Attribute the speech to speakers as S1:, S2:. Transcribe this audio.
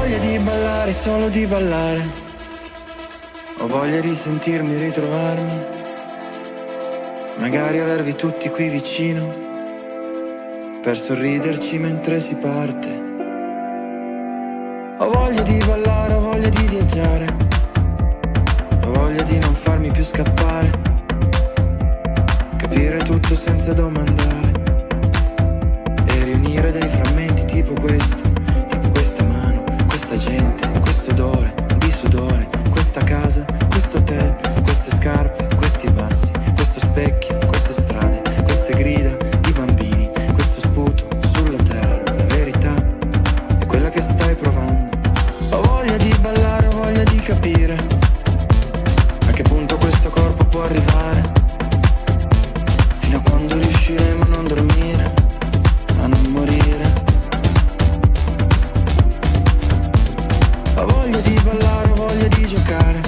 S1: voglia di ballare, solo di ballare. Ho voglia di sentirmi ritrovarmi, magari avervi tutti qui vicino, per sorriderci mentre si parte. Ho voglia di ballare, ho voglia di viaggiare, ho voglia di non farmi più scappare, capire tutto senza domandare e riunire dei frammenti tipo questo, tipo questa mano, questa gente, questo odore di sudore, questa casa, questo hotel, queste scarpe, questi bassi, questo specchio, queste strade, queste grida di bambini, questo sputo sulla terra. La verità è quella che stai provando. Ho voglia di ballare, ho voglia di capire a che punto questo corpo può arrivare, fino a quando riusciremo a non dormire, a non morire. Ho voglia di ballare, ho voglia di giocare,